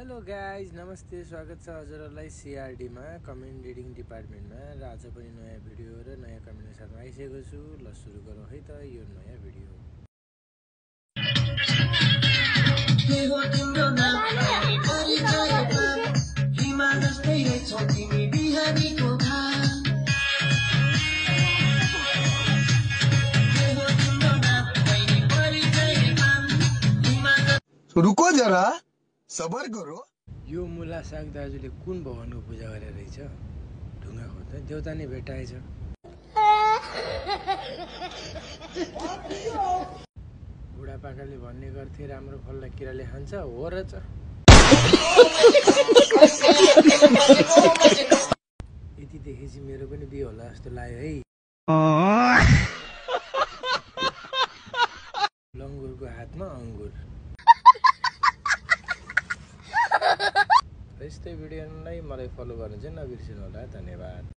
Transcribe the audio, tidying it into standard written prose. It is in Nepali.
हेलो गाइज नमस्ते, स्वागत छ हजुरहरूलाई सिआरडीमा कमेन्ट रिडिङ डिपार्टमेन्टमा। र आज पनि नयाँ भिडियो र नयाँ कमेन्टको साथमा आइसकेको छु। ल सुरु गरौँ है त यो नयाँ भिडियो। रुको जरा सबर करो। यो मुला साग दाजुले कुन भगवानको पूजा गरेर रहेछ? ढुङ्गा खोज्दा देउता नै भेटाएछ। बुढापाकाले भन्ने गर्थे राम्रो फललाई किराले खान्छ, हो रहेछ। यति देखेपछि मेरो पनि बिहे होला जस्तो लाग्यो है। लङ्गुरको हातमा अङ्गुर। यस्तै भिडियोलाई मलाई फलो गर्नु चाहिँ नबिर्सिनु होला। धन्यवाद।